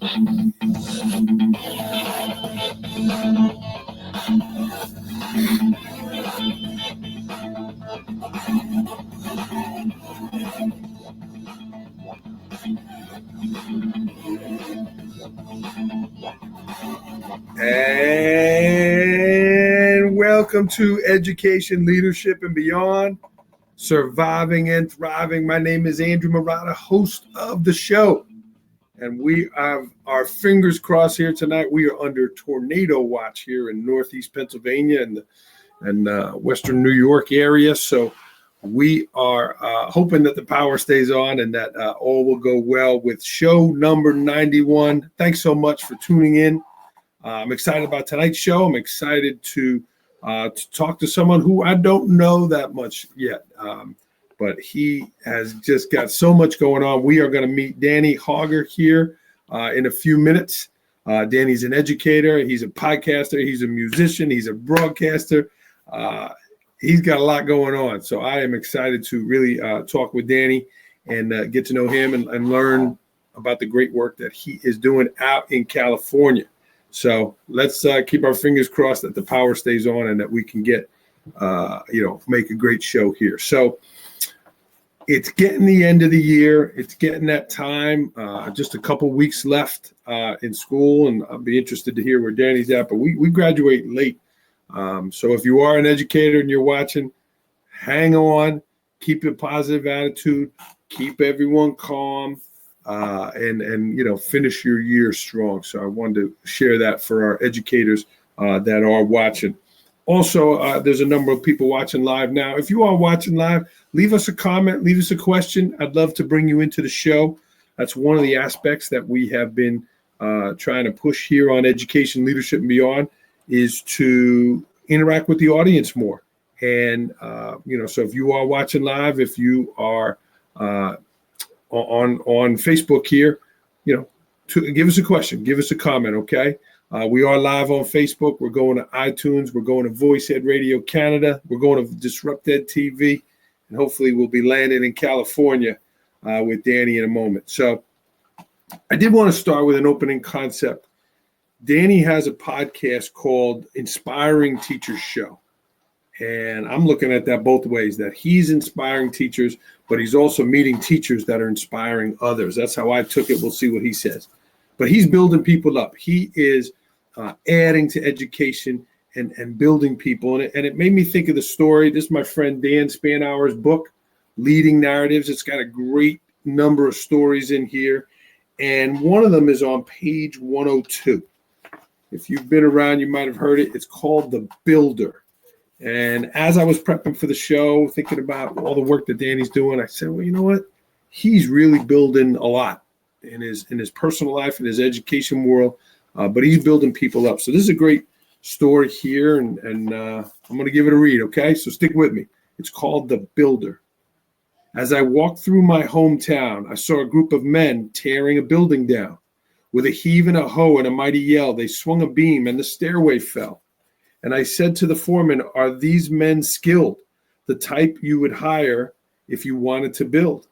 And welcome to Education, Leadership, and Beyond, Surviving and Thriving. My name is Andrew Murata, host of the show. And we have our fingers crossed here tonight. We are under tornado watch here in Northeast Pennsylvania and Western New York area. So we are hoping that the power stays on and that all will go well with show number 91. Thanks so much for tuning in. I'm excited about tonight's show. I'm excited to talk to someone who I don't know that much yet, but he has just got so much going on. We are going to meet Danny Hauger here in a few minutes. Danny's an educator. He's a podcaster. He's a musician. He's a broadcaster. He's got a lot going on. So I am excited to really talk with Danny and get to know him and learn about the great work that he is doing out in California. So let's keep our fingers crossed that the power stays on and that we can get, make a great show here. So it's getting the end of the year. It's getting that time. Just a couple weeks left in school, and I'll be interested to hear where Danny's at. But we graduate late. So if you are an educator and you're watching, hang on, keep a positive attitude, keep everyone calm. And finish your year strong. So I wanted to share that for our educators that are watching. Also, there's a number of people watching live now. If you are watching live, leave us a comment, leave us a question. I'd love to bring you into the show. That's one of the aspects that we have been trying to push here on Education, Leadership, and Beyond is to interact with the audience more. And, so if you are watching live, if you are on Facebook here, give us a question, give us a comment, okay? We are live on Facebook. We're going to iTunes. We're going to Voice Ed Radio Canada. We're going to Disrupt Ed TV. And hopefully we'll be landing in California with Danny in a moment. So I did want to start with an opening concept. Danny has a podcast called Inspiring Teachers Show. And I'm looking at that both ways, that he's inspiring teachers, but he's also meeting teachers that are inspiring others. That's how I took it. We'll see what he says. But he's building people up. He is adding to education and building people. And it made me think of the story. This is my friend Dan Spanauer's book, Leading Narratives. It's got a great number of stories in here. And one of them is on page 102. If you've been around, you might have heard it. It's called The Builder. And as I was prepping for the show, thinking about all the work that Danny's doing, I said, well, you know what? He's really building a lot in his personal life, in his education world, but he's building people up. So this is a great story here, and I'm going to give it a read, okay? So stick with me. It's called The Builder. As I walked through my hometown, I saw a group of men tearing a building down. With a heave and a hoe and a mighty yell, they swung a beam, and the stairway fell. And I said to the foreman, are these men skilled, the type you would hire if you wanted to build?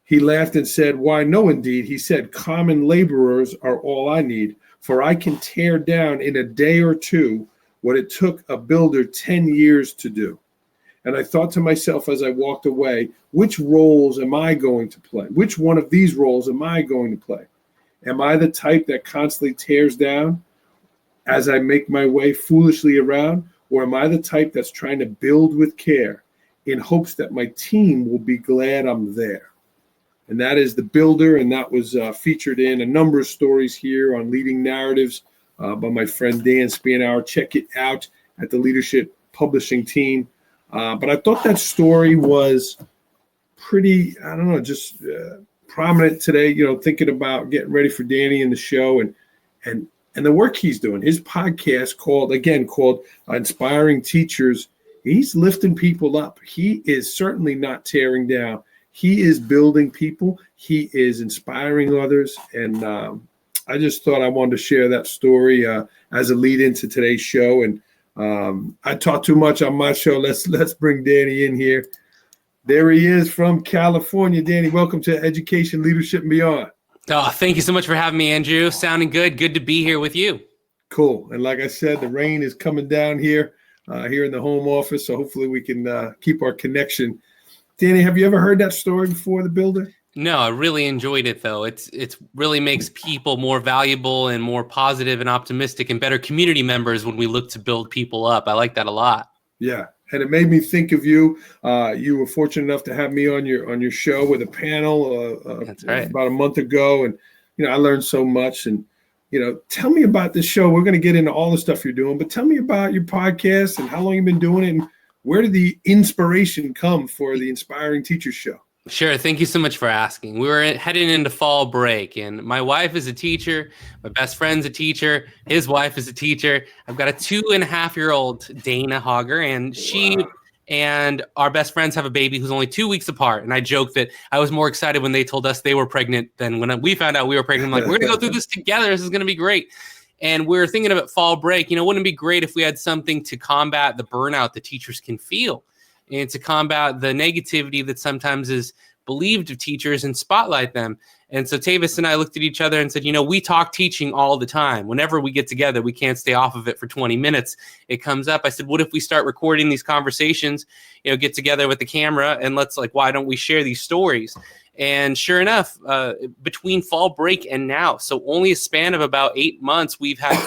He laughed and said, why, no, indeed. He said, common laborers are all I need, for I can tear down in a day or two what it took a builder 10 years to do. And I thought to myself as I walked away, which roles am I going to play? Which one of these roles am I going to play? Am I the type that constantly tears down as I make my way foolishly around, or am I the type that's trying to build with care in hopes that my team will be glad I'm there? And that is The Builder, and that was featured in a number of stories here on Leading Narratives by my friend Dan Spanauer. Check it out at the Leadership Publishing team. But I thought that story was pretty, just prominent today, thinking about getting ready for Danny and the show and the work he's doing. His podcast called Inspiring Teachers. He's lifting people up. He is certainly not tearing down. He is building people. He is inspiring others. And I just thought I wanted to share that story as a lead into today's show. And I talk too much on my show. Let's bring Danny in here. There he is from California. Danny, welcome to Education, Leadership, and Beyond. Oh, thank you so much for having me, Andrew. Sounding good. Good to be here with you. Cool. And like I said, the rain is coming down here in the home office. So hopefully we can keep our connection. Danny, have you ever heard that story before, the builder? No, I really enjoyed it though. It's really makes people more valuable and more positive and optimistic and better community members when we look to build people up. I like that a lot. Yeah. And it made me think of you. You were fortunate enough to have me on your show with a panel That's right. about a month ago. And, I learned so much. And, tell me about this show. We're going to get into all the stuff you're doing, but tell me about your podcast and how long you've been doing it and where did the inspiration come for the Inspiring Teachers Show? Sure. Thank you so much for asking. We were heading into fall break, and my wife is a teacher. My best friend's a teacher. His wife is a teacher. I've got a 2.5-year-old, Danny Hauger, and she and our best friends have a baby who's only 2 weeks apart. And I joke that I was more excited when they told us they were pregnant than when we found out we were pregnant. I'm like, we're going to go through this together. This is going to be great. And we're thinking about fall break. Wouldn't it be great if we had something to combat the burnout that teachers can feel? And to combat the negativity that sometimes is believed of teachers and spotlight them. And so Tavis and I looked at each other and said, we talk teaching all the time. Whenever we get together, we can't stay off of it for 20 minutes. It comes up. I said, what if we start recording these conversations, get together with the camera and why don't we share these stories? And sure enough, between fall break and now, so only a span of about 8 months, we've had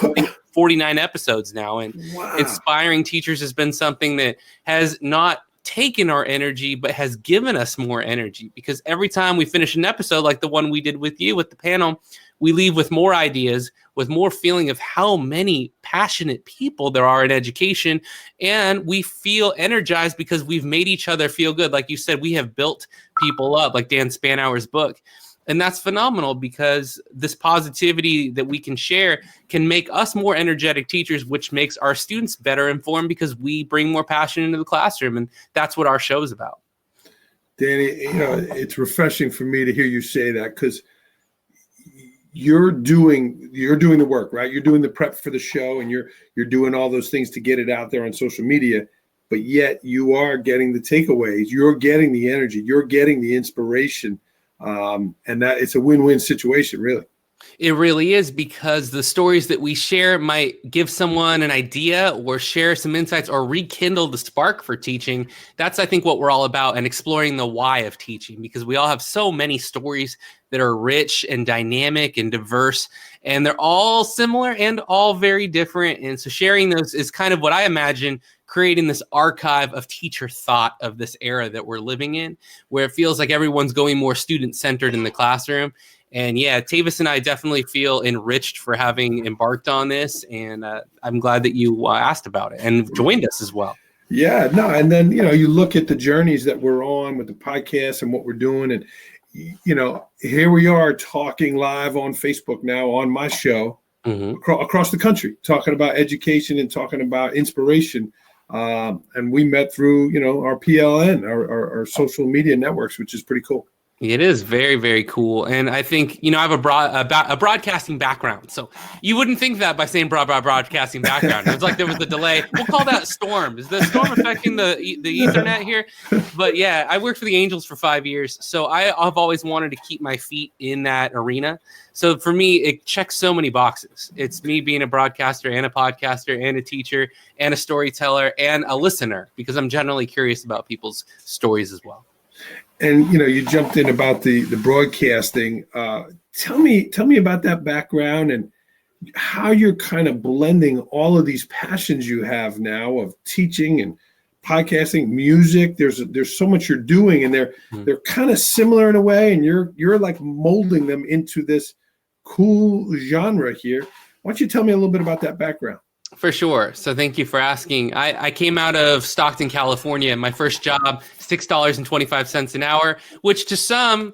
49 episodes now. And Inspiring Teachers has been something that has not taken our energy, but has given us more energy, because every time we finish an episode like the one we did with you with the panel, we leave with more ideas, with more feeling of how many passionate people there are in education. And we feel energized because we've made each other feel good. Like you said, we have built people up, like Dan Spanauer's book. And that's phenomenal, because this positivity that we can share can make us more energetic teachers, which makes our students better informed because we bring more passion into the classroom. And that's what our show is about. Danny, it's refreshing for me to hear you say that, because you're doing the work, right? You're doing the prep for the show, and you're doing all those things to get it out there on social media. But yet you are getting the takeaways. You're getting the energy. You're getting the inspiration. And that it's a win-win situation, really. It really is, because the stories that we share might give someone an idea or share some insights or rekindle the spark for teaching. That's, I think, what we're all about, and exploring the why of teaching, because we all have so many stories that are rich and dynamic and diverse, and they're all similar and all very different. And so sharing those is kind of what I imagine creating this archive of teacher thought of this era that we're living in, where it feels like everyone's going more student-centered in the classroom. And yeah, Tavis and I definitely feel enriched for having embarked on this. And I'm glad that you asked about it and joined us as well. Yeah, no. And then, you look at the journeys that we're on with the podcast and what we're doing. And, here we are talking live on Facebook now on my show across the country, talking about education and talking about inspiration. And we met through, our PLN, our social media networks, which is pretty cool. It is very, very cool. And I think, I have a broadcasting background. So you wouldn't think that by saying broadcasting background. It was like there was a delay. We'll call that storm. Is the storm affecting the Ethernet here? But yeah, I worked for the Angels for 5 years. So I've always wanted to keep my feet in that arena. So for me, it checks so many boxes. It's me being a broadcaster and a podcaster and a teacher and a storyteller and a listener, because I'm generally curious about people's stories as well. And you jumped in about the broadcasting. Tell me about that background and how you're kind of blending all of these passions you have now of teaching and podcasting, music. There's so much you're doing, and they're kind of similar in a way, and you're like molding them into this cool genre here. Why don't you tell me a little bit about that background? For sure. So thank you for asking. I came out of Stockton, California. My first job, $6.25 an hour, which to some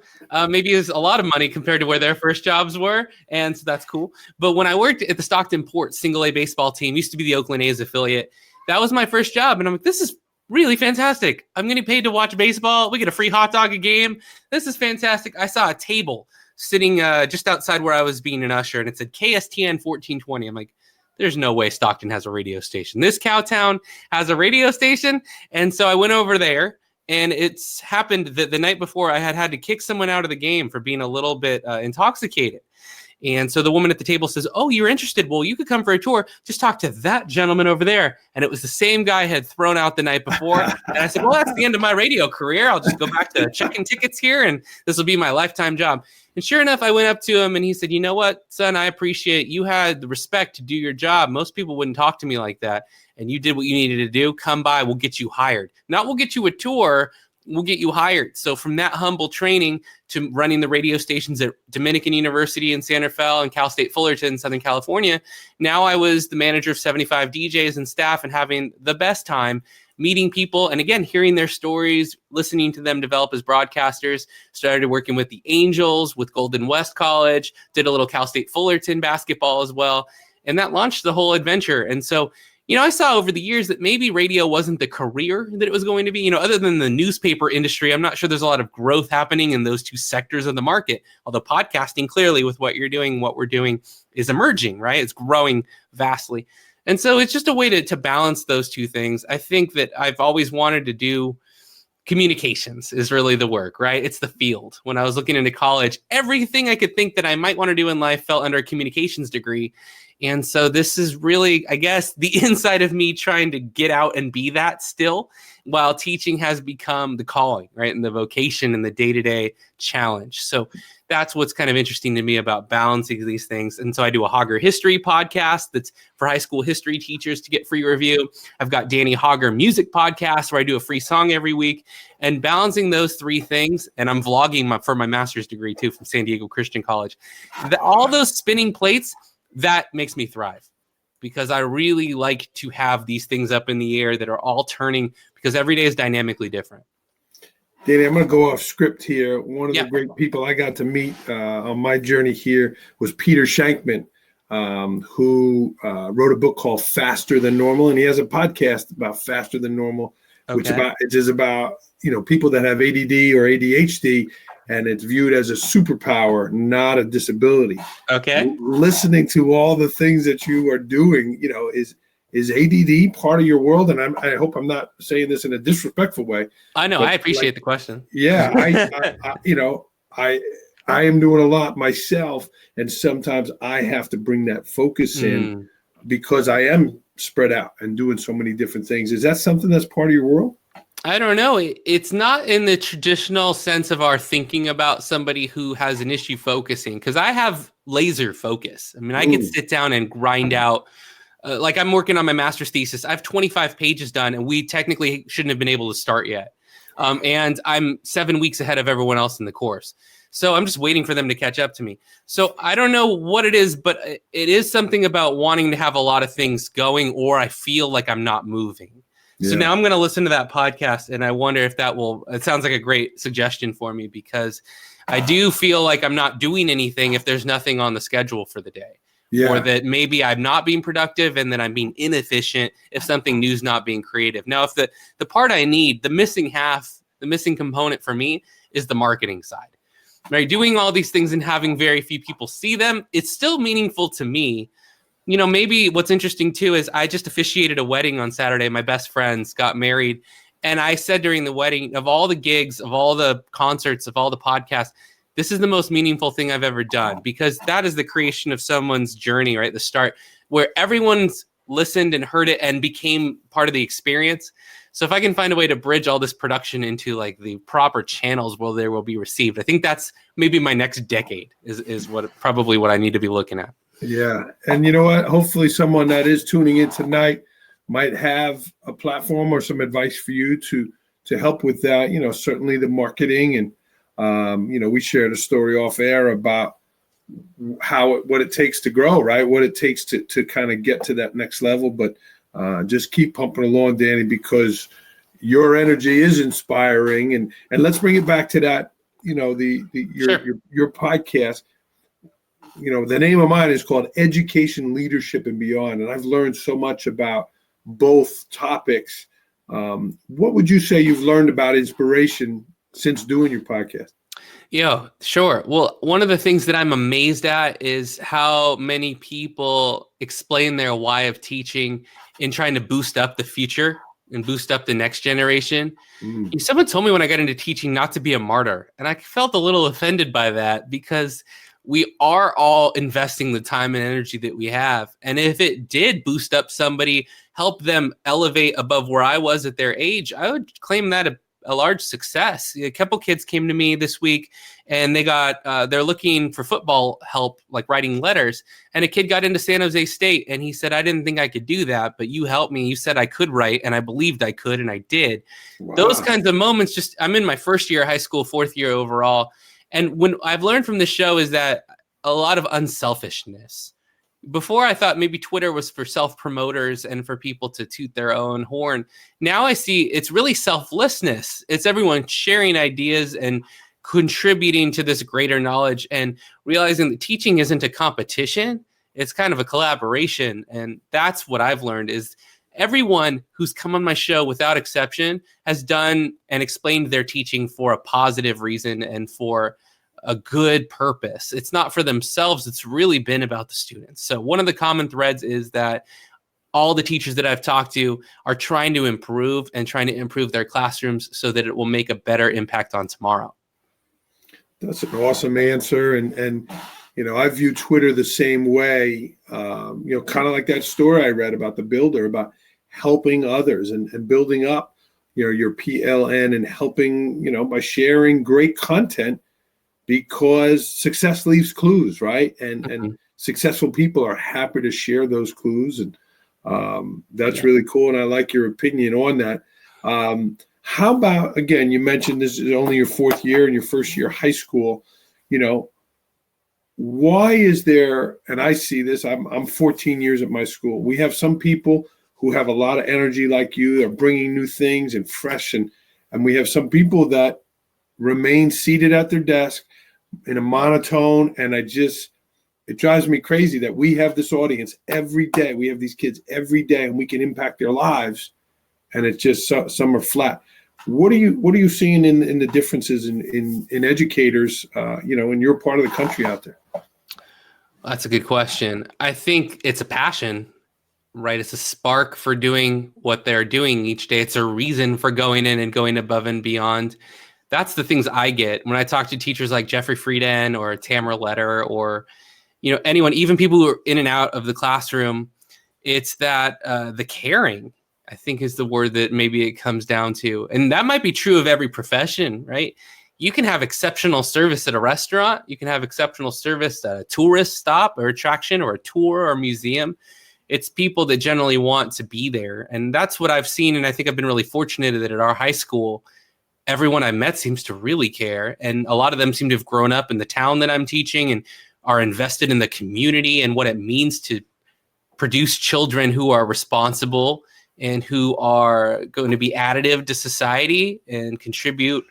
maybe is a lot of money compared to where their first jobs were. And so that's cool. But when I worked at the Stockton Port single A baseball team, used to be the Oakland A's affiliate, that was my first job. And I'm like, this is really fantastic. I'm getting paid to watch baseball. We get a free hot dog a game. This is fantastic. I saw a table sitting just outside where I was being an usher, and it said KSTN 1420. I'm like, there's no way Stockton has a radio station. This cow town has a radio station. And so I went over there And it's happened that the night before I had to kick someone out of the game for being a little bit intoxicated. And so the woman at the table says, "Oh, you're interested? Well, you could come for a tour. Just talk to that gentleman over there." And it was the same guy I had thrown out the night before. And I said, "Well, that's the end of my radio career. I'll just go back to checking tickets here, and this will be my lifetime job." And sure enough, I went up to him and he said, "You know what, son, I appreciate you had the respect to do your job. Most people wouldn't talk to me like that. And you did what you needed to do. Come by, we'll get you hired. Not we'll get you a tour, we'll get you hired." So from that humble training to running the radio stations at Dominican University in Santa Fe and Cal State Fullerton, Southern California, now I was the manager of 75 DJs and staff and having the best time meeting people. And again, hearing their stories, listening to them develop as broadcasters. Started working with the Angels, with Golden West College, did a little Cal State Fullerton basketball as well. And that launched the whole adventure. And so, I saw over the years that maybe radio wasn't the career that it was going to be. Other than the newspaper industry, I'm not sure there's a lot of growth happening in those two sectors of the market. Although podcasting, clearly with what you're doing, what we're doing is emerging, right? It's growing vastly. And so it's just a way to balance those two things. I think that I've always wanted to do communications is really the work, right? It's the field. When I was looking into college, everything I could think that I might want to do in life fell under a communications degree. And so this is really, I guess, the inside of me trying to get out and be that still, while teaching has become the calling, right? And the vocation and the day-to-day challenge. So that's what's kind of interesting to me about balancing these things. And so I do a Hauger history podcast that's for high school history teachers to get free review. I've got Danny Hauger music podcast where I do a free song every week, and balancing those three things. And I'm vlogging for my master's degree too from San Diego Christian College. All those spinning plates, that makes me thrive, because I really like to have these things up in the air that are all turning, because every day is dynamically different. Danny, I'm going to go off script here. One of the great people I got to meet on my journey here was Peter Shankman, who wrote a book called Faster Than Normal, and he has a podcast about Faster Than Normal, which is about people that have ADD or ADHD, and it's viewed as a superpower, not a disability. Okay. Listening to all the things that you are doing, is ADD part of your world? And I hope I'm not saying this in a disrespectful way. I know. I appreciate the question. Yeah. I am doing a lot myself, and sometimes I have to bring that focus in because I am spread out and doing so many different things. Is that something that's part of your world? I don't know. It's not in the traditional sense of our thinking about somebody who has an issue focusing, because I have laser focus. I mean, I can sit down and grind out. Like I'm working on my master's thesis. I have 25 pages done, and we technically shouldn't have been able to start yet. And I'm 7 weeks ahead of everyone else in the course. So I'm just waiting for them to catch up to me. So I don't know what it is, but it is something about wanting to have a lot of things going, or I feel like I'm not moving. Yeah. So now I'm going to listen to that podcast, and I wonder if it sounds like a great suggestion for me, because I do feel like I'm not doing anything if there's nothing on the schedule for the day. Yeah. Or that maybe I'm not being productive and then I'm being inefficient if something new is not being creative. Now, if the part I need, the missing component for me is the marketing side. Right? Doing all these things and having very few people see them, it's still meaningful to me. Maybe what's interesting too is I just officiated a wedding on Saturday. My best friends got married. And I said during the wedding, of all the gigs, of all the concerts, of all the podcasts, this is the most meaningful thing I've ever done, because that is the creation of someone's journey, right? The start where everyone's listened and heard it and became part of the experience. So if I can find a way to bridge all this production into like the proper channels where they will be received, I think that's maybe my next decade is probably what I need to be looking at. Yeah. And you know what? Hopefully someone that is tuning in tonight might have a platform or some advice for you to help with that. Certainly the marketing, and we shared a story off air about what it takes to grow, right? What it takes to kind of get to that next level. But just keep pumping along, Danny, because your energy is inspiring. And let's bring it back to that, your podcast. The name of mine is called Education, Leadership, and Beyond. And I've learned so much about both topics. What would you say you've learned about inspiration since doing your podcast? Yeah, sure. Well, one of the things that I'm amazed at is how many people explain their why of teaching in trying to boost up the future and boost up the next generation. Mm. Someone told me when I got into teaching not to be a martyr, and I felt a little offended by that because we are all investing the time and energy that we have. And if it did boost up somebody, help them elevate above where I was at their age, I would claim that a large success. A couple kids came to me this week and they're looking for football help, like writing letters. And a kid got into San Jose State and he said, I didn't think I could do that, but you helped me. You said I could write and I believed I could and I did. Wow. Those kinds of moments, I'm in my first year of high school, fourth year overall. And when I've learned from this show is that a lot of unselfishness. Before I thought maybe Twitter was for self-promoters and for people to toot their own horn. Now I see it's really selflessness. It's everyone sharing ideas and contributing to this greater knowledge and realizing that teaching isn't a competition. It's kind of a collaboration. And that's what I've learned is everyone who's come on my show without exception has done and explained their teaching for a positive reason and for a good purpose. It's not for themselves. It's really been about the students. So one of the common threads is that all the teachers that I've talked to are trying to improve their classrooms so that it will make a better impact on tomorrow. That's an awesome answer. And I view Twitter the same way, kind of like that story I read about the builder, about helping others and building up, your PLN and helping, by sharing great content, because success leaves clues, right? And successful people are happy to share those clues. And that's really cool. And I like your opinion on that. How about, again, you mentioned this is only your fourth year and your first year of high school, why is there, and I see this, I'm 14 years at my school. We have some people who have a lot of energy like you. They're bringing new things and fresh. And we have some people that remain seated at their desk in a monotone. And it drives me crazy that we have this audience every day. We have these kids every day and we can impact their lives. And it's just some are flat. What are you seeing in the differences in educators, in your part of the country out there? That's a good question. I think it's a passion, right? It's a spark for doing what they're doing each day. It's a reason for going in and going above and beyond. That's the things I get when I talk to teachers like Jeffrey Frieden or Tamara Letter or, anyone, even people who are in and out of the classroom. It's that the caring, I think, is the word that maybe it comes down to. And that might be true of every profession, right? You can have exceptional service at a restaurant. You can have exceptional service at a tourist stop or attraction or a tour or museum. It's people that generally want to be there. And that's what I've seen. And I think I've been really fortunate that at our high school, everyone I met seems to really care. And a lot of them seem to have grown up in the town that I'm teaching and are invested in the community and what it means to produce children who are responsible and who are going to be additive to society and contribute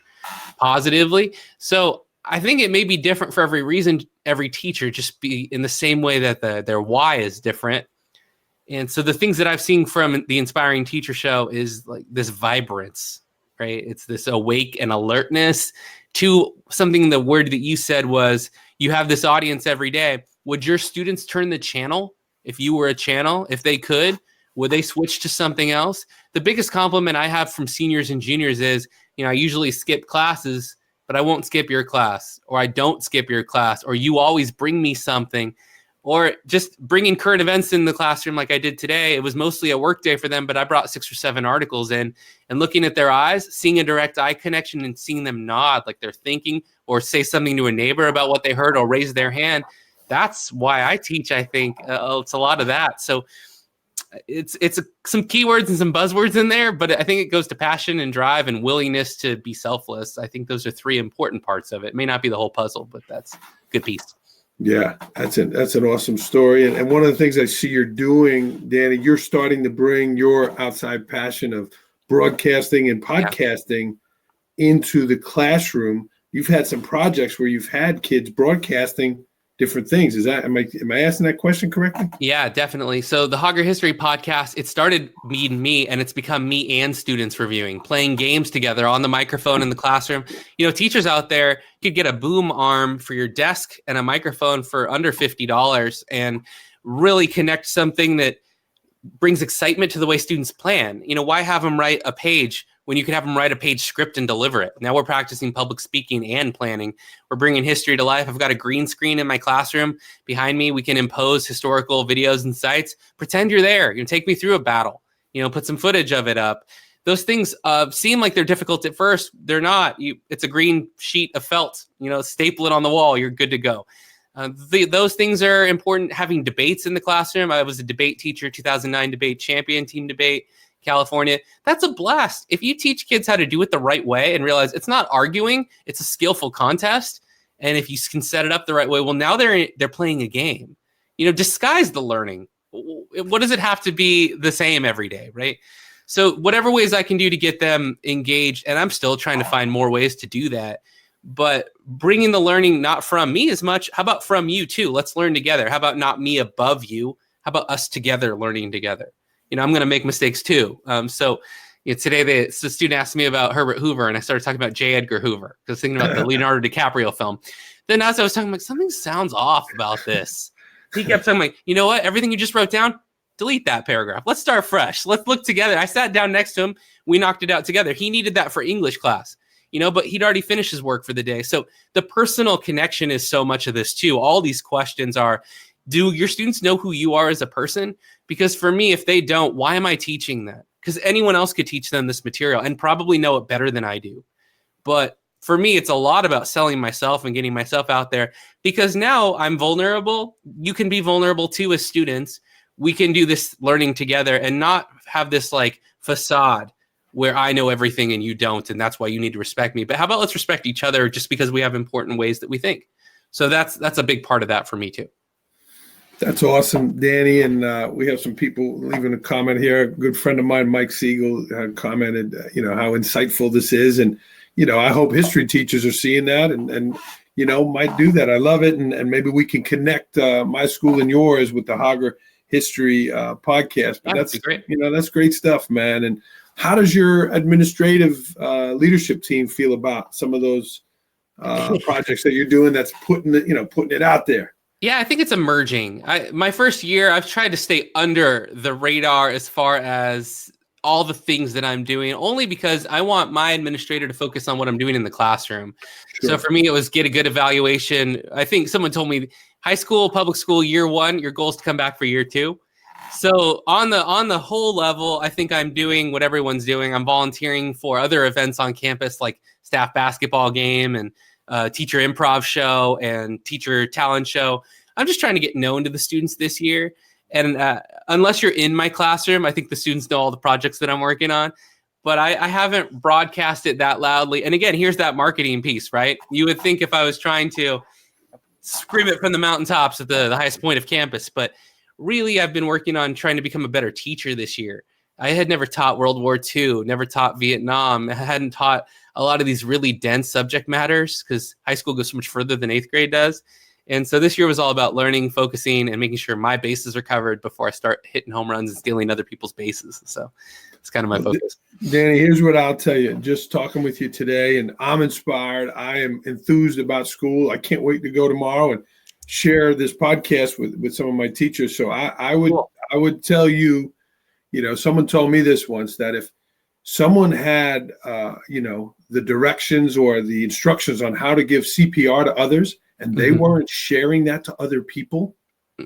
positively. So I think it may be different for every reason, every teacher, just be in the same way that their why is different. And so the things that I've seen from the Inspiring Teacher Show is like this vibrance, right? It's this awake and alertness to something. The word that you said was you have this audience every day. Would your students turn the channel if you were a channel? If they could, would they switch to something else? The biggest compliment I have from seniors and juniors is, I usually skip classes, but I won't skip your class, or I don't skip your class, or you always bring me something, or just bringing current events in the classroom like I did today. It was mostly a work day for them, but I brought 6 or 7 articles in, and looking at their eyes, seeing a direct eye connection and seeing them nod like they're thinking or say something to a neighbor about what they heard or raise their hand. That's why I teach, I think. It's a lot of that. So it's some keywords and some buzzwords in there, but I think it goes to passion and drive and willingness to be selfless. I think those are 3 important parts of it. It may not be the whole puzzle, but that's a good piece. Yeah, that's an awesome story. And one of the things I see you're doing, Danny, you're starting to bring your outside passion of broadcasting and podcasting into the classroom. You've had some projects where you've had kids broadcasting different things. Am I asking that question correctly? Yeah, definitely. So the Hauger History Podcast, it started me, and it's become me and students reviewing, playing games together on the microphone in the classroom. Teachers out there could get a boom arm for your desk and a microphone for under $50 and really connect something that brings excitement to the way students plan. Why have them write a page when you could have them write a page script and deliver it? Now we're practicing public speaking and planning. We're bringing history to life. I've got a green screen in my classroom behind me. We can impose historical videos and sites. Pretend you're there. Take me through a battle. Put some footage of it up. Those things seem like they're difficult at first. They're not. It's a green sheet of felt. Staple it on the wall. You're good to go. Those things are important. Having debates in the classroom. I was a debate teacher, 2009 debate champion, team debate, California. That's a blast. If you teach kids how to do it the right way and realize it's not arguing, it's a skillful contest. And if you can set it up the right way, well, now they're playing a game. Disguise the learning. What does it have to be the same every day, right? So whatever ways I can do to get them engaged, and I'm still trying to find more ways to do that, but bringing the learning not from me as much. How about from you too? Let's learn together. How about not me above you? How about us together learning together? I'm going to make mistakes too. So today the student asked me about Herbert Hoover, and I started talking about J. Edgar Hoover because thinking about the Leonardo DiCaprio film. Then as I was talking, something sounds off about this. He kept saying, you know what? Everything you just wrote down, delete that paragraph. Let's start fresh. Let's look together. I sat down next to him. We knocked it out together. He needed that for English class, but he'd already finished his work for the day. So the personal connection is so much of this too. All these questions are, do your students know who you are as a person? Because for me, if they don't, why am I teaching that? Because anyone else could teach them this material and probably know it better than I do. But for me, it's a lot about selling myself and getting myself out there, because now I'm vulnerable. You can be vulnerable too as students. We can do this learning together and not have this facade where I know everything and you don't, and that's why you need to respect me. But how about let's respect each other just because we have important ways that we think. So that's a big part of that for me too. That's awesome, Danny. And we have some people leaving a comment here. A good friend of mine, Mike Siegel, had commented, how insightful this is. And, I hope history teachers are seeing that and might do that. I love it. And maybe we can connect my school and yours with the Hauger History podcast. But that's great. That's great stuff, man. And how does your administrative leadership team feel about some of those projects that you're doing that's putting it out there? Yeah, I think it's emerging. My first year, I've tried to stay under the radar as far as all the things that I'm doing, only because I want my administrator to focus on what I'm doing in the classroom. Sure. So for me, it was get a good evaluation. I think someone told me high school, public school, year one, your goal is to come back for year two. So on the whole level, I think I'm doing what everyone's doing. I'm volunteering for other events on campus, like staff basketball game and teacher improv show and teacher talent show. I'm just trying to get known to the students this year. And unless you're in my classroom, I think the students know all the projects that I'm working on. But I haven't broadcast it that loudly. And again, here's that marketing piece, right? You would think if I was trying to scream it from the mountaintops at the highest point of campus. But really, I've been working on trying to become a better teacher this year. I had never taught World War II, never taught Vietnam. I hadn't taught a lot of these really dense subject matters because high school goes so much further than 8th grade does. And so this year was all about learning, focusing, and making sure my bases are covered before I start hitting home runs and stealing other people's bases. So it's kind of my focus. Danny, here's what I'll tell you. Just talking with you today, and I'm inspired. I am enthused about school. I can't wait to go tomorrow and share this podcast with some of my teachers. So I would tell you, someone told me this once, that if someone had, the directions or the instructions on how to give CPR to others, and they weren't sharing that to other people,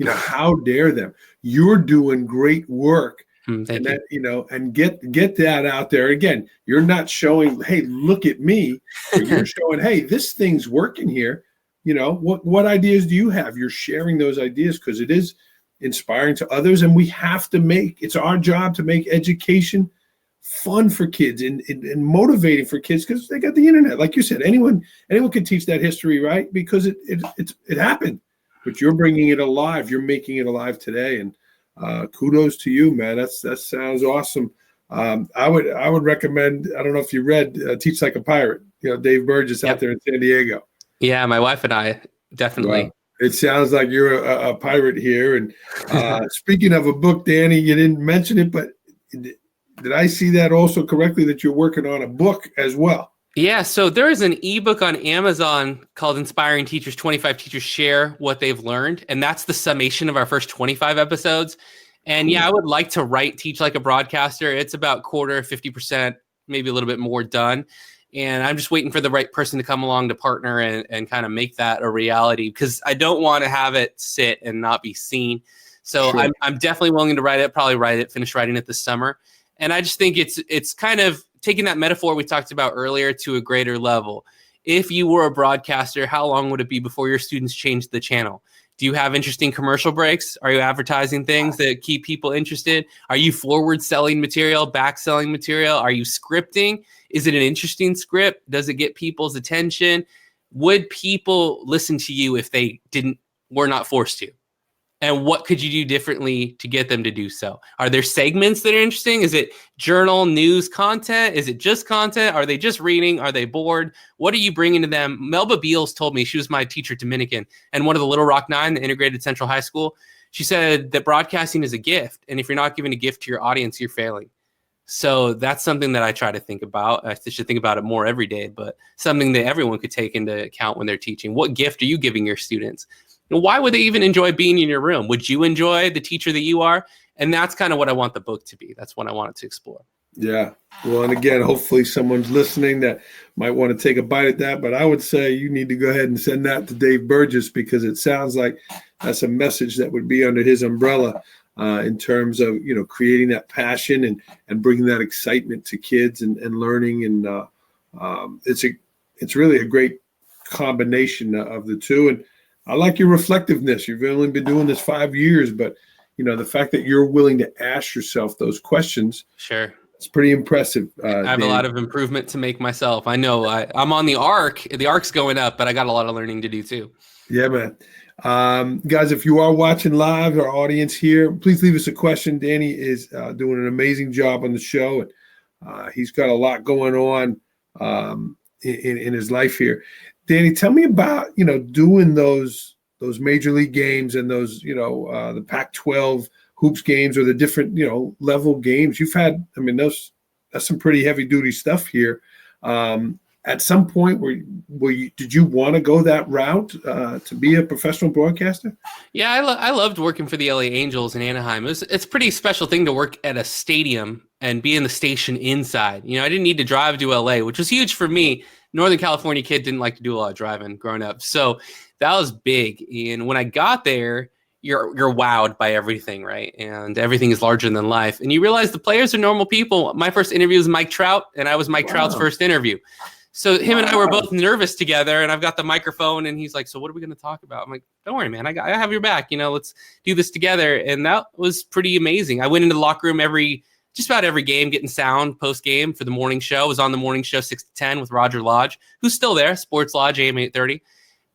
how dare them? You're doing great work. Thank you. And get that out there. Again, you're not showing, hey, look at me. You're showing, hey, this thing's working here. What ideas do you have? You're sharing those ideas because it is inspiring to others. And we have to it's our job to make education fun for kids and motivating for kids because they got the internet. Like you said, anyone can teach that history, right? Because it happened, but you're bringing it alive. You're making it alive today. And kudos to you, man. That sounds awesome. I would recommend, I don't know if you read Teach Like a Pirate, Dave Burgess out there in San Diego. Yeah. My wife and I definitely. Wow. It sounds like you're a pirate here. And speaking of a book, Danny, you didn't mention it, but did I see that also correctly that you're working on a book as well? Yeah, so there is an ebook on Amazon called Inspiring Teachers. 25 teachers share what they've learned. And that's the summation of our first 25 episodes. And yeah, I would like to teach like a broadcaster. It's about 50%, maybe a little bit more done. And I'm just waiting for the right person to come along to partner and kind of make that a reality, because I don't want to have it sit and not be seen. So Sure. I'm definitely willing to write it, finish writing it this summer. And I just think it's kind of taking that metaphor we talked about earlier to a greater level. If you were a broadcaster, how long would it be before your students changed the channel? Do you have interesting commercial breaks? Are you advertising things that keep people interested? Are you forward selling material, back selling material? Are you scripting? Is it an interesting script? Does it get people's attention? Would people listen to you if they were not forced to? And what could you do differently to get them to do so? Are there segments that are interesting? Is it journal, news content? Is it just content? Are they just reading? Are they bored? What are you bringing to them? Melba Beals told me, she was my teacher at Dominican and one of the Little Rock Nine, the integrated Central High School. She said that broadcasting is a gift. And if you're not giving a gift to your audience, you're failing. So that's something that I try to think about. I should think about it more every day, but something that everyone could take into account when they're teaching. What gift are you giving your students? Why would they even enjoy being in your room? Would you enjoy the teacher that you are? And that's kind of what I want the book to be. That's what I want it to explore. Yeah. Well, and again, hopefully someone's listening that might want to take a bite at that. But I would say you need to go ahead and send that to Dave Burgess, because it sounds like that's a message that would be under his umbrella in terms of, creating that passion and bringing that excitement to kids and learning. And it's really a great combination of the two. And I like your reflectiveness. You've only been doing this 5 years, but the fact that you're willing to ask yourself those questions. Sure. It's pretty impressive. I have a lot of improvement to make myself. I know I'm on the arc. The arc's going up, but I got a lot of learning to do too. Yeah, man. Guys, if you are watching live, our audience here, please leave us a question. Danny is doing an amazing job on the show, and he's got a lot going on in his life here. Danny, tell me about, doing those major league games and those, the Pac-12 hoops games or the different, level games you've had. I mean, that's some pretty heavy duty stuff here. At some point, did you want to go that route to be a professional broadcaster? Yeah, I loved working for the LA Angels in Anaheim. It's a pretty special thing to work at a stadium and be in the station inside. I didn't need to drive to LA, which was huge for me. Northern California kid, didn't like to do a lot of driving growing up. So that was big. And when I got there, you're wowed by everything, right? And everything is larger than life. And you realize the players are normal people. My first interview was Mike Trout, and I was Mike Trout's first interview. So him and I were both nervous together, and I've got the microphone, and he's like, so what are we going to talk about? I'm like, don't worry, man. I have your back. Let's do this together. And that was pretty amazing. I went into the locker room just about every game, getting sound post game for the morning show. I was on the morning show 6 to 10 with Roger Lodge, who's still there, Sports Lodge, AM 830.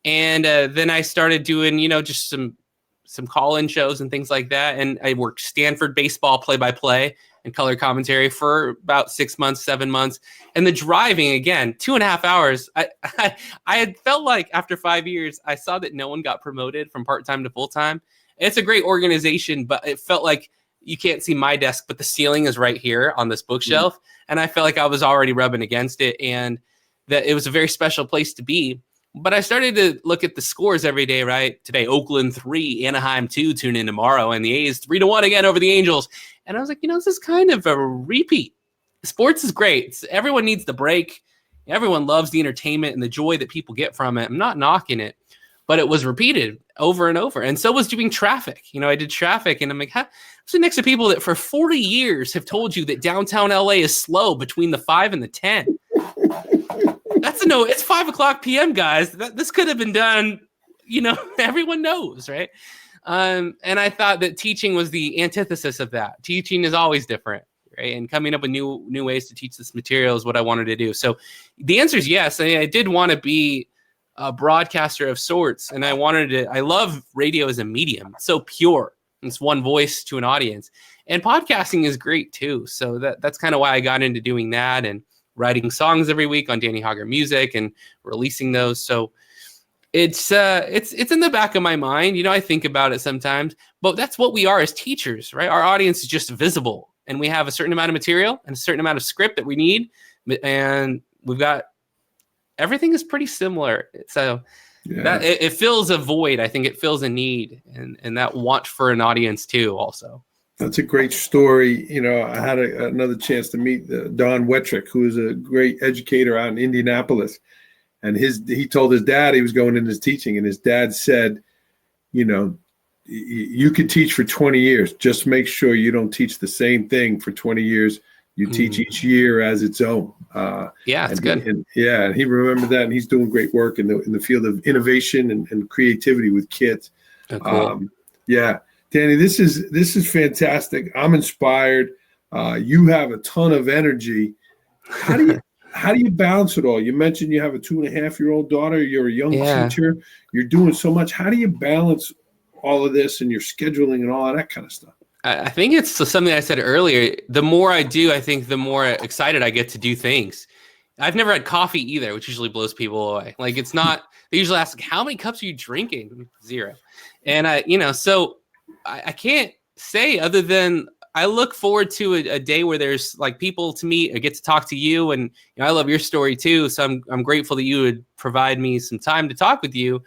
And then I started doing, just some call-in shows and things like that. And I worked Stanford baseball play-by-play and color commentary for about 6 months, 7 months. And the driving, again, 2.5 hours. I had felt like after 5 years, I saw that no one got promoted from part-time to full-time. It's a great organization, but it felt like you can't see my desk, but the ceiling is right here on this bookshelf. And I felt like I was already rubbing against it, and that it was a very special place to be. But I started to look at the scores every day, right? Today, Oakland 3, Anaheim 2, tune in tomorrow, and the A's 3-1 again over the Angels. And I was like, this is kind of a repeat. Sports is great. Everyone needs the break. Everyone loves the entertainment and the joy that people get from it. I'm not knocking it, but it was repeated over and over. And so was doing traffic. I did traffic, and I'm like, I'm sitting next to people that for 40 years have told you that downtown LA is slow between the 5 and the 10. It's 5:00 p.m., guys. This could have been done, everyone knows, right? And I thought that teaching was the antithesis of that. Teaching is always different, right? And coming up with new ways to teach this material is what I wanted to do. So the answer is yes. I did want to be a broadcaster of sorts, and I love radio as a medium. It's so pure. It's one voice to an audience. And podcasting is great too. So that's kind of why I got into doing that, and writing songs every week on Danny Hauger Music and releasing those. So it's in the back of my mind. I think about it sometimes, but that's what we are as teachers, right? Our audience is just visible, and we have a certain amount of material and a certain amount of script that we need. And we've got, everything is pretty similar. So that it fills a void. I think it fills a need, and that want for an audience too also. That's a great story. I had another chance to meet Don Wettrick, who is a great educator out in Indianapolis. And he told his dad he was going into his teaching, and his dad said, you could teach for 20 years. Just make sure you don't teach the same thing for 20 years. You teach each year as its own. It's good. And he remembered that, and he's doing great work in the field of innovation and creativity with kids. Oh, cool. Danny, this is fantastic. I'm inspired. You have a ton of energy. How do you balance it all? You mentioned you have a 2.5-year-old daughter. You're a young teacher. You're doing so much. How do you balance all of this and your scheduling and all of that kind of stuff? I think it's something I said earlier. The more I do, I think the more excited I get to do things. I've never had coffee either, which usually blows people away. Like, it's not, they usually ask, how many cups are you drinking? 0. And so I can't say other than I look forward to a day where there's like people to meet. I get to talk to you, and I love your story too. So I'm grateful that you would provide me some time to talk with you.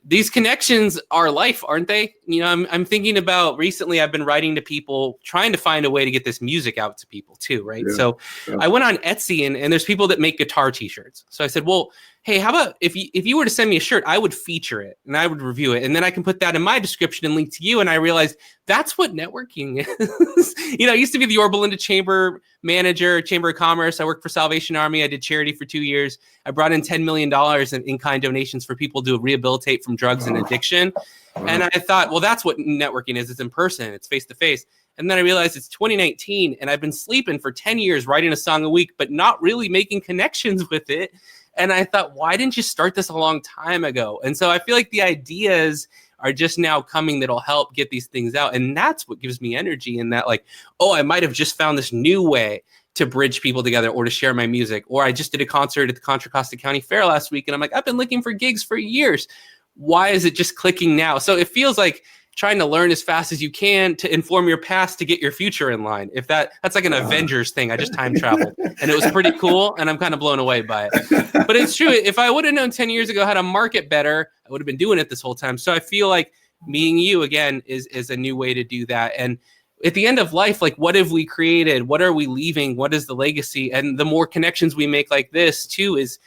These connections are life, aren't they? I'm thinking about recently I've been writing to people, trying to find a way to get this music out to people too, right? Yeah, so I went on Etsy and there's people that make guitar t-shirts. So I said, well, hey, how about if you were to send me a shirt, I would feature it and I would review it. And then I can put that in my description and link to you. And I realized that's what networking is. I used to be the Yorba Linda Chamber manager, Chamber of Commerce. I worked for Salvation Army. I did charity for 2 years. I brought in $10 million in in-kind donations for people to rehabilitate from drugs and addiction. And I thought, well, that's what networking is. It's in person. It's face-to-face. And then I realized it's 2019 and I've been sleeping for 10 years, writing a song a week, but not really making connections with it. And I thought, why didn't you start this a long time ago? And so I feel like the ideas are just now coming that'll help get these things out. And that's what gives me energy in that, like, oh, I might have just found this new way to bridge people together or to share my music. Or I just did a concert at the Contra Costa County Fair last week. And I'm like, I've been looking for gigs for years. Why is it just clicking now? So it feels like trying to learn as fast as you can to inform your past to get your future in line. If that's like an Avengers thing. I just time traveled and it was pretty cool. And I'm kind of blown away by it. But it's true. If I would have known 10 years ago how to market better, I would have been doing it this whole time. So I feel like meeting you again is a new way to do that. And at the end of life, like, what have we created? What are we leaving? What is the legacy? And the more connections we make like this too, is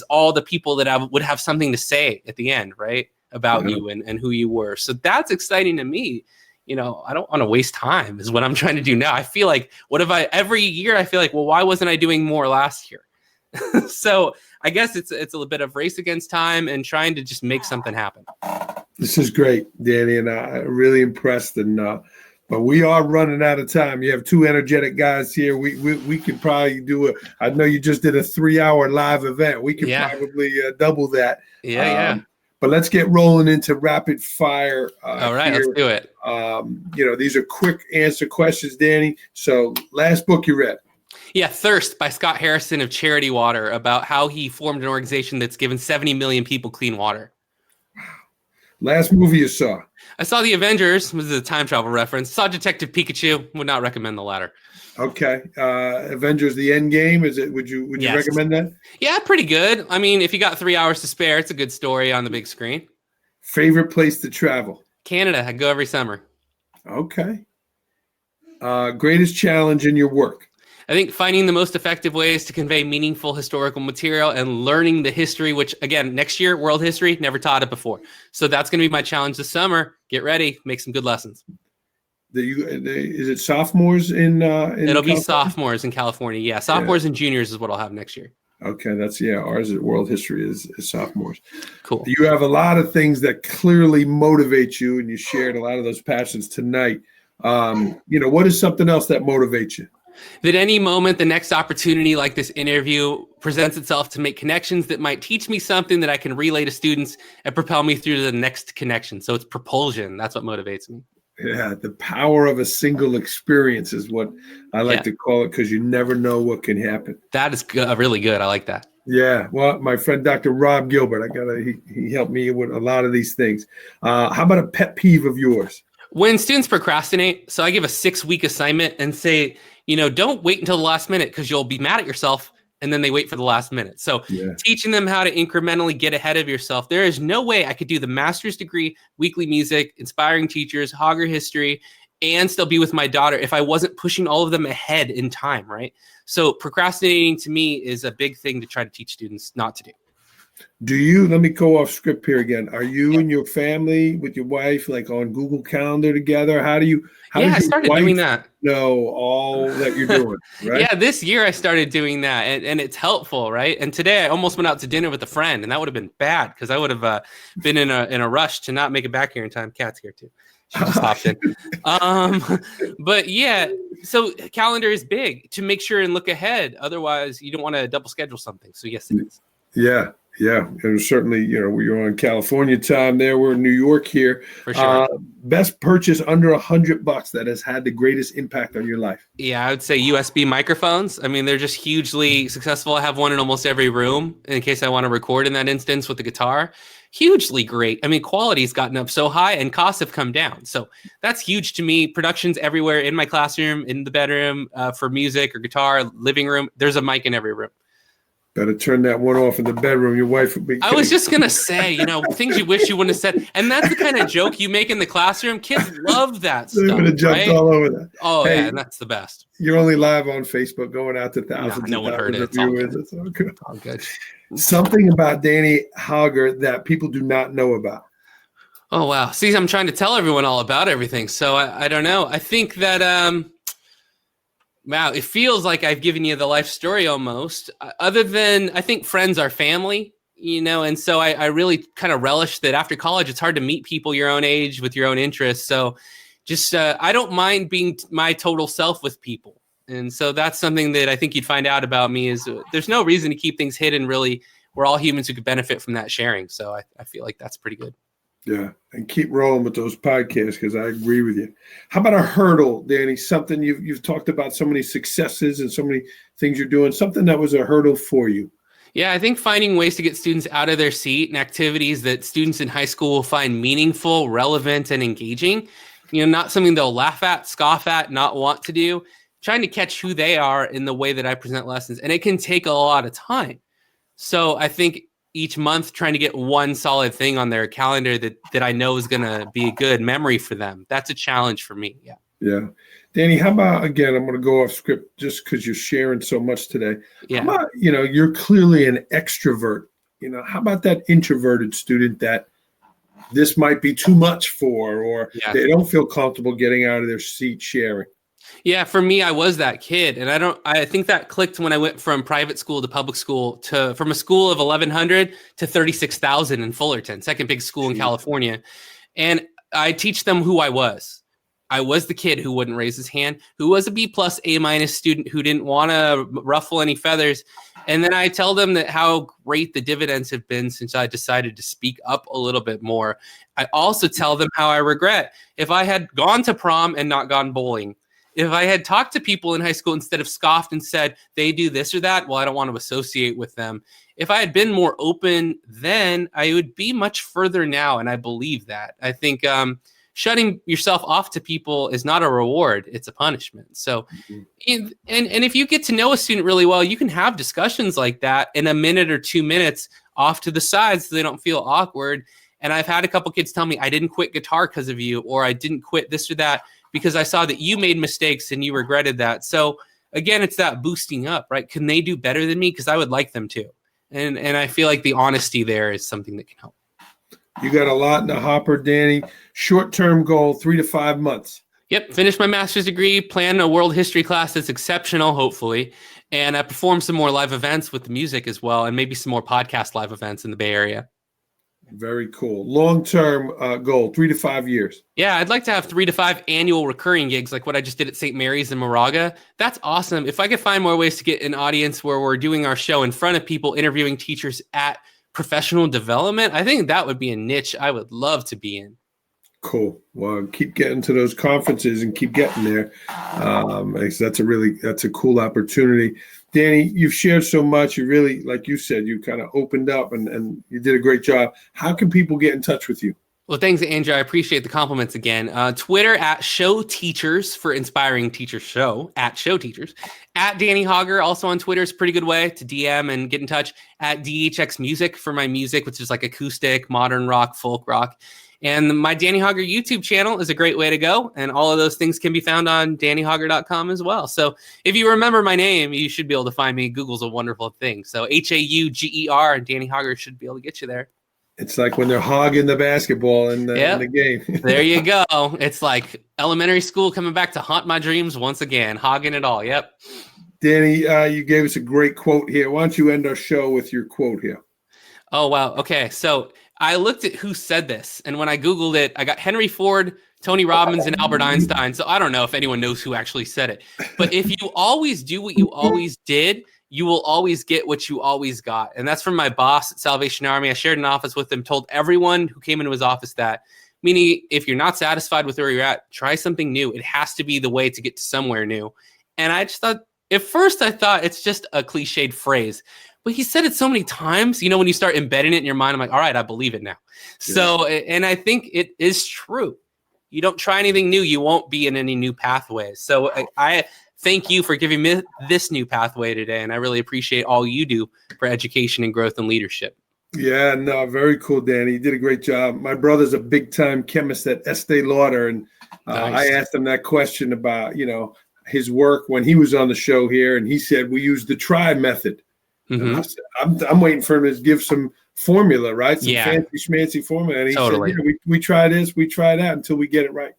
all the people that would have something to say at the end, right? About you and who you were. So that's exciting to me. I don't want to waste time is what I'm trying to do now. I feel like, every year I feel like, well, why wasn't I doing more last year? So I guess it's a little bit of race against time and trying to just make something happen. This is great, Danny, and I'm really impressed. And but we are running out of time. You have 2 energetic guys here. We could probably do I know you just did a 3-hour live event. We could probably double that. Yeah. But let's get rolling into rapid fire. All right, here. Let's do it. These are quick answer questions, Danny. So last book you read? Yeah, Thirst by Scott Harrison of Charity Water, about how he formed an organization that's given 70 million people clean water. Last movie you saw? I saw The Avengers. This is a time travel reference. Saw Detective Pikachu. Would not recommend the latter. Okay. Avengers: The End Game. Is it? Would you recommend that? Yeah, pretty good. I mean, if you got 3 hours to spare, it's a good story on the big screen. Favorite place to travel? Canada. I go every summer. Okay. Greatest challenge in your work? I think finding the most effective ways to convey meaningful historical material and learning the history, which, again, next year, world history, never taught it before. So that's going to be my challenge this summer. Get ready. Make some good lessons. Is it sophomores in It'll California? be sophomores in California. Yeah, sophomores and juniors is what I'll have next year. Okay, ours is world history is sophomores. Cool. You have a lot of things that clearly motivate you, and you shared a lot of those passions tonight. What is something else that motivates you? That any moment, the next opportunity like this interview presents itself to make connections that might teach me something that I can relay to students and propel me through to the next connection. So it's propulsion. That's what motivates me. Yeah, the power of a single experience is what I like to call it, because you never know what can happen. That is really good. I like that. Yeah. Well, my friend, Dr. Rob Gilbert, he helped me with a lot of these things. How about a pet peeve of yours? When students procrastinate, so I give a 6-week assignment and say, don't wait until the last minute because you'll be mad at yourself. And then they wait for the last minute. So teaching them how to incrementally get ahead of yourself. There is no way I could do the master's degree, weekly music, inspiring teachers, Hauger history, and still be with my daughter if I wasn't pushing all of them ahead in time, right? So procrastinating to me is a big thing to try to teach students not to do. Let me go off script here again. Are you and your family with your wife like on Google Calendar together? How does I your started wife doing that. know all that you're doing, right? Yeah, this year I started doing that, and it's helpful, right? And today I almost went out to dinner with a friend, and that would have been bad because I would have been in a rush to not make it back here in time. Cat's here too. She just hopped in. But yeah, so calendar is big to make sure and look ahead. Otherwise, you don't want to double schedule something. So yes, it is. Yeah. And certainly, we're on California time there. We're in New York here. For sure. Best purchase under $100 that has had the greatest impact on your life. Yeah, I would say USB microphones. I mean, they're just hugely successful. I have one in almost every room in case I want to record in that instance with the guitar. Hugely great. I mean, quality's gotten up so high and costs have come down. So that's huge to me. Productions everywhere in my classroom, in the bedroom, for music or guitar, living room. There's a mic in every room. Better turn that one off in the bedroom. Your wife would be. I was just going to say, things you wish you wouldn't have said. And that's the kind of joke you make in the classroom. Kids love that stuff. They would have jumped all over that. Oh, hey, yeah, and that's the best. You're only live on Facebook, going out to thousands no one heard it. It's all good. It's all good. All good. Something about Danny Hauger that people do not know about. Oh, wow. See, I'm trying to tell everyone all about everything. So I don't know. I think that... Wow, it feels like I've given you the life story almost. Other than, I think friends are family, and so I really kind of relish that after college, it's hard to meet people your own age with your own interests. So just, I don't mind being my total self with people. And so that's something that I think you'd find out about me is there's no reason to keep things hidden, really. We're all humans who could benefit from that sharing. So I feel like that's pretty good. Yeah, and keep rolling with those podcasts because I agree with you. How about a hurdle, Danny? Something you've talked about so many successes and so many things you're doing. Something that was a hurdle for you. Yeah, I think finding ways to get students out of their seat and activities that students in high school will find meaningful, relevant, and engaging. Not something they'll laugh at, scoff at, not want to do. Trying to catch who they are in the way that I present lessons, and it can take a lot of time. So I think each month trying to get one solid thing on their calendar that I know is going to be a good memory for them. That's a challenge for me. Yeah. Yeah. Danny, how about, again, I'm going to go off script just because you're sharing so much today. Yeah. How about, you're clearly an extrovert. How about that introverted student that this might be too much for, or they don't feel comfortable getting out of their seat sharing? Yeah, for me, I was that kid. And I think that clicked when I went from private school to public school from a school of 1,100 to 36,000 in Fullerton, second big school in California. And I teach them who I was. I was the kid who wouldn't raise his hand, who was a B+ A- student who didn't want to ruffle any feathers. And then I tell them that how great the dividends have been since I decided to speak up a little bit more. I also tell them how I regret if I had gone to prom and not gone bowling. If I had talked to people in high school instead of scoffed and said they do this or that, well, I don't want to associate with them. If I had been more open then, I would be much further now, and I believe that. I think shutting yourself off to people is not a reward, it's a punishment. So, and if you get to know a student really well, you can have discussions like that in a minute or 2 minutes off to the side so they don't feel awkward. And I've had a couple kids tell me, I didn't quit guitar because of you, or I didn't quit this or that because I saw that you made mistakes and you regretted that. So again, it's that boosting up, right? Can they do better than me? Because I would like them to. And I feel like the honesty there is something that can help. You got a lot in the hopper, Danny. Short-term goal, 3 to 5 months. Yep. Finish my master's degree, plan a world history class that's exceptional, hopefully. And I perform some more live events with the music as well, and maybe some more podcast live events in the Bay Area. Very cool. Long-term goal, 3 to 5 years. Yeah, I'd like to have 3 to 5 annual recurring gigs like what I just did at St. Mary's in Moraga. That's awesome. If I could find more ways to get an audience where we're doing our show in front of people, interviewing teachers at professional development, I think that would be a niche I would love to be in. Cool. Well, keep getting to those conferences and keep getting there. That's a cool opportunity. Danny, you've shared so much. You really, like you said, you kind of opened up and you did a great job. How can people get in touch with you? Well, thanks, Andrew. I appreciate the compliments again. Twitter at Show Teachers for Inspiring Teachers Show, at Show Teachers. At Danny Hauger, also on Twitter, is a pretty good way to DM and get in touch. At DHX Music for my music, which is like acoustic, modern rock, folk rock. And my Danny Hauger YouTube channel is a great way to go. And all of those things can be found on DannyHauger.com as well. So if you remember my name, you should be able to find me. Google's a wonderful thing. So Hauger, and Danny Hauger should be able to get you there. It's like when they're hogging the basketball in the game. There you go. It's like elementary school coming back to haunt my dreams once again, hogging it all. Yep. Danny, you gave us a great quote here. Why don't you end our show with your quote here? Oh, wow. Okay. So I looked at who said this, and when I Googled it, I got Henry Ford, Tony Robbins, and Albert Einstein. So I don't know if anyone knows who actually said it. But if you always do what you always did, you will always get what you always got. And that's from my boss at Salvation Army. I shared an office with him, told everyone who came into his office that, meaning if you're not satisfied with where you're at, try something new. It has to be the way to get to somewhere new. And I just thought, at first I thought it's just a cliched phrase. But he said it so many times, you know, when you start embedding it in your mind, I'm like, all right, I believe it now. Yeah. So, and I think it is true. You don't try anything new, you won't be in any new pathways. So I thank you for giving me this new pathway today. And I really appreciate all you do for education and growth and leadership. Yeah, no, very cool, Danny. You did a great job. My brother's a big-time chemist at Estee Lauder. And nice. I asked him that question about, you know, his work when he was on the show here. And he said, we use the try method. Mm-hmm. I'm waiting for him to give some formula, right? Some fancy schmancy formula. And he said, yeah, we try this, we try that until we get it right.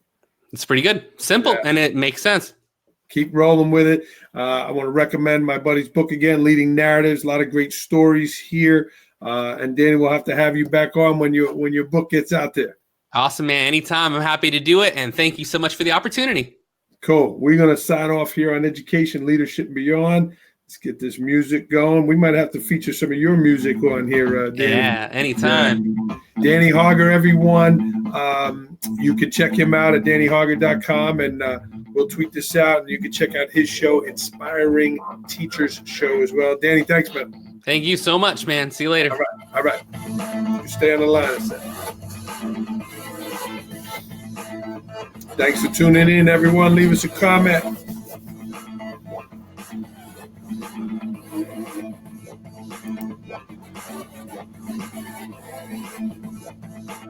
It's pretty good. Simple, and it makes sense. Keep rolling with it. I want to recommend my buddy's book again, Leading Narratives. A lot of great stories here. And Danny, we'll have to have you back on when your book gets out there. Awesome, man. Anytime. I'm happy to do it. And thank you so much for the opportunity. Cool. We're going to sign off here on Education, Leadership, and Beyond. Let's get this music going. We might have to feature some of your music on here, Danny. Yeah, anytime. Danny Hauger, everyone. You can check him out at DannyHauger.com, and we'll tweet this out, and you can check out his show, Inspiring Teachers Show, as well. Danny, thanks, man. Thank you so much, man. See you later. All right. You stay on the line. Thanks for tuning in, everyone. Leave us a comment.